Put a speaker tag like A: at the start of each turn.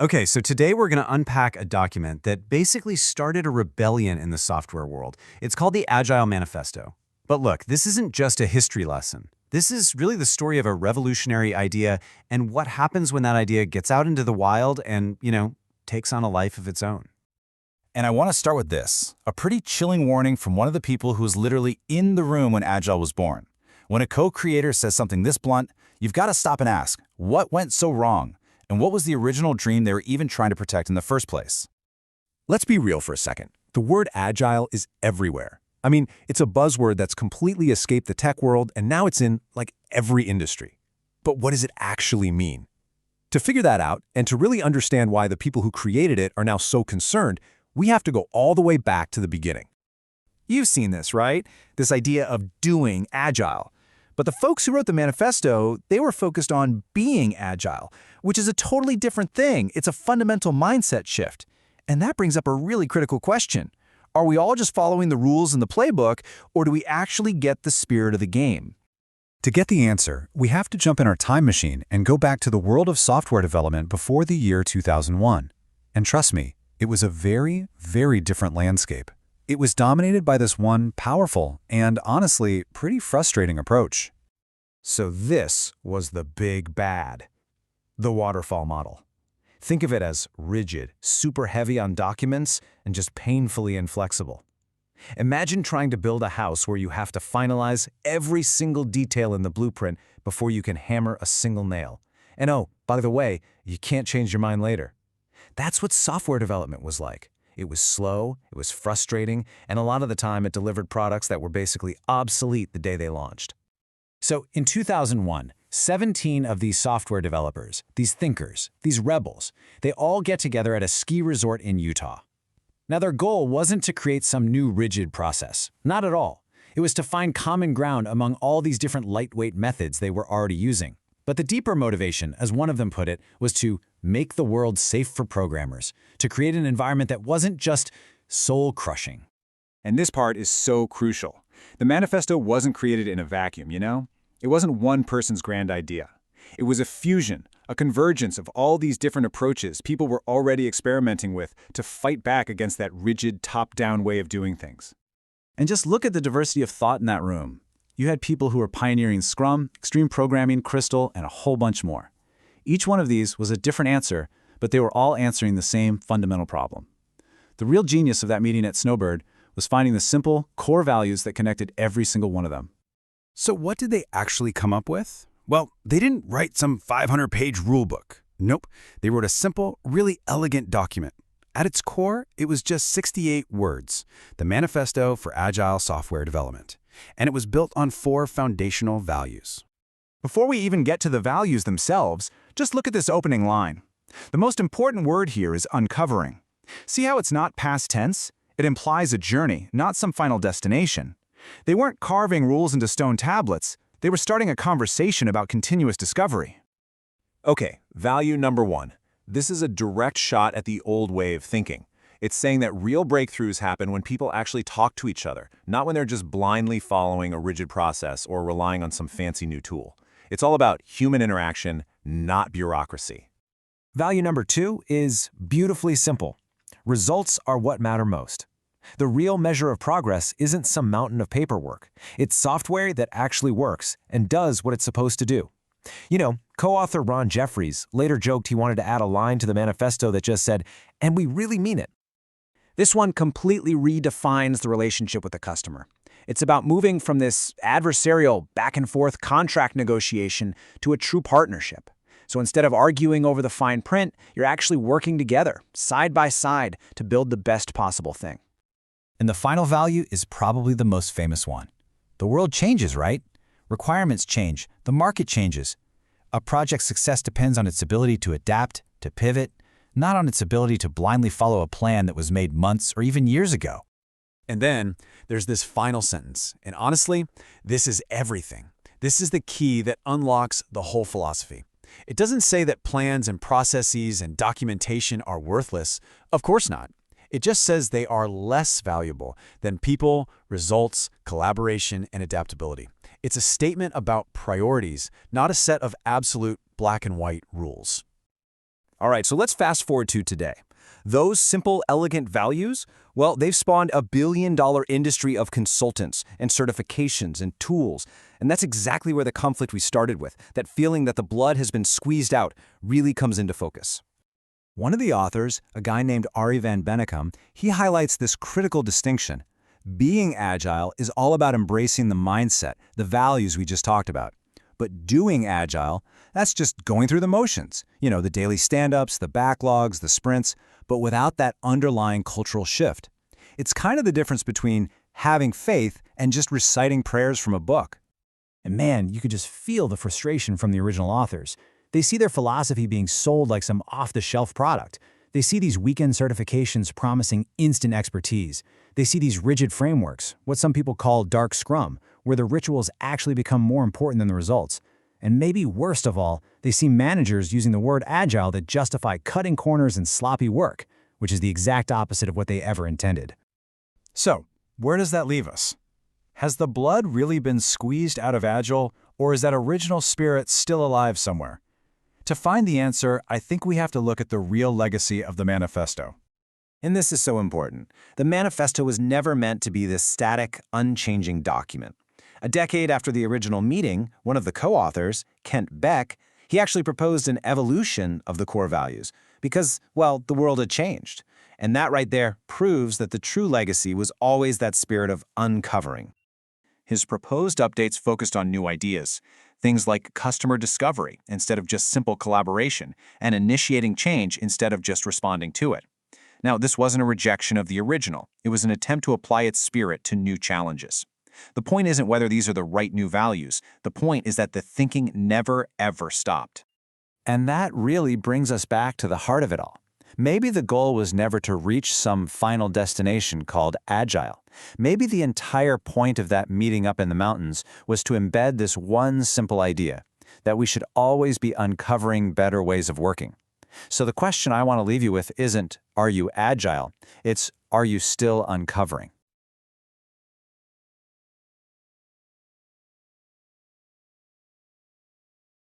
A: Okay, so today we're going to unpack a document that basically started a rebellion in the software world. It's called the Agile Manifesto. But look, this isn't just a history lesson. This is really the story of a revolutionary idea and what happens when that idea gets out into the wild and, takes on a life of its own.
B: And I want to start with this, a pretty chilling warning from one of the people who was literally in the room when Agile was born. When a co-creator says something this blunt, you've got to stop and ask, what went so wrong? And what was the original dream they were even trying to protect in the first place?
C: Let's be real for a second. The word agile is everywhere. I mean, it's a buzzword that's completely escaped the tech world, and now it's in, every industry. But what does it actually mean? To figure that out, and to really understand why the people who created it are now so concerned, we have to go all the way back to the beginning.
D: You've seen this, right? This idea of doing agile. But the folks who wrote the manifesto, they were focused on being agile, which is a totally different thing. It's a fundamental mindset shift. And that brings up a really critical question. Are we all just following the rules in the playbook, or do we actually get the spirit of the game?
B: To get the answer, we have to jump in our time machine and go back to the world of software development before the year 2001. And trust me, it was a very, very different landscape. It was dominated by this one powerful and, honestly, pretty frustrating approach.
E: So this was the big bad. The waterfall model. Think of it as rigid, super heavy on documents, and just painfully inflexible. Imagine trying to build a house where you have to finalize every single detail in the blueprint before you can hammer a single nail. And oh, by the way, you can't change your mind later. That's what software development was like. It was slow, it was frustrating, and a lot of the time it delivered products that were basically obsolete the day they launched. So in 2001, 17 of these software developers, these thinkers, these rebels, they all get together at a ski resort in Utah. Now their goal wasn't to create some new rigid process, not at all. It was to find common ground among all these different lightweight methods they were already using. But the deeper motivation, as one of them put it, was to make the world safe for programmers, to create an environment that wasn't just soul-crushing.
F: And this part is so crucial. The manifesto wasn't created in a vacuum, It wasn't one person's grand idea. It was a fusion, a convergence of all these different approaches people were already experimenting with to fight back against that rigid, top-down way of doing things.
D: And just look at the diversity of thought in that room. You had people who were pioneering Scrum, extreme programming, Crystal, and a whole bunch more. Each one of these was a different answer, but they were all answering the same fundamental problem. The real genius of that meeting at Snowbird was finding the simple, core values that connected every single one of them.
C: So what did they actually come up with? Well, they didn't write some 500-page rulebook. Nope, they wrote a simple, really elegant document. At its core, it was just 68 words, the Manifesto for Agile Software Development. And it was built on 4 foundational values.
D: Before we even get to the values themselves, just look at this opening line. The most important word here is uncovering. See how it's not past tense? It implies a journey, not some final destination. They weren't carving rules into stone tablets. They were starting a conversation about continuous discovery.
E: Okay, value number 1. This is a direct shot at the old way of thinking. It's saying that real breakthroughs happen when people actually talk to each other, not when they're just blindly following a rigid process or relying on some fancy new tool. It's all about human interaction, not bureaucracy. Value number 2 is beautifully simple. Results are what matter most. The real measure of progress isn't some mountain of paperwork. It's software that actually works and does what it's supposed to do. Co-author Ron Jeffries later joked he wanted to add a line to the manifesto that just said, "And we really mean it." This one completely redefines the relationship with the customer. It's about moving from this adversarial back-and-forth contract negotiation to a true partnership. So instead of arguing over the fine print, you're actually working together, side by side, to build the best possible thing.
B: And the final value is probably the most famous one. The world changes, right? Requirements change. The market changes. A project's success depends on its ability to adapt, to pivot, not on its ability to blindly follow a plan that was made months or even years ago.
A: And then there's this final sentence. And honestly, this is everything. This is the key that unlocks the whole philosophy. It doesn't say that plans and processes and documentation are worthless. Of course not. It just says they are less valuable than people, results, collaboration, and adaptability. It's a statement about priorities, not a set of absolute black and white rules.
D: All right, so let's fast forward to today. Those simple, elegant values, well, they've spawned a billion-dollar industry of consultants and certifications and tools. And that's exactly where the conflict we started with, that feeling that the blood has been squeezed out, really comes into focus.
B: One of the authors, a guy named Ari Van Bennekom, he highlights this critical distinction. Being agile is all about embracing the mindset, the values we just talked about. But doing agile, that's just going through the motions. You know, the daily stand-ups, the backlogs, the sprints, but without that underlying cultural shift. It's kind of the difference between having faith and just reciting prayers from a book. And man, you could just feel the frustration from the original authors. They see their philosophy being sold like some off-the-shelf product. They see these weekend certifications promising instant expertise. They see these rigid frameworks, what some people call dark Scrum, where the rituals actually become more important than the results. And maybe worst of all, they see managers using the word agile that justify cutting corners and sloppy work, which is the exact opposite of what they ever intended.
E: So, where does that leave us? Has the blood really been squeezed out of Agile, or is that original spirit still alive somewhere? To find the answer, I think we have to look at the real legacy of the manifesto.
D: And this is so important. The manifesto was never meant to be this static, unchanging document. A decade after the original meeting, one of the co-authors, Kent Beck, he actually proposed an evolution of the core values because, well, the world had changed. And that right there proves that the true legacy was always that spirit of uncovering. His proposed updates focused on new ideas, things like customer discovery instead of just simple collaboration, and initiating change instead of just responding to it. Now, this wasn't a rejection of the original. It was an attempt to apply its spirit to new challenges. The point isn't whether these are the right new values. The point is that the thinking never, ever stopped.
B: And that really brings us back to the heart of it all. Maybe the goal was never to reach some final destination called Agile. Maybe the entire point of that meeting up in the mountains was to embed this one simple idea, that we should always be uncovering better ways of working. So the question I want to leave you with isn't, are you agile? It's, are you still uncovering?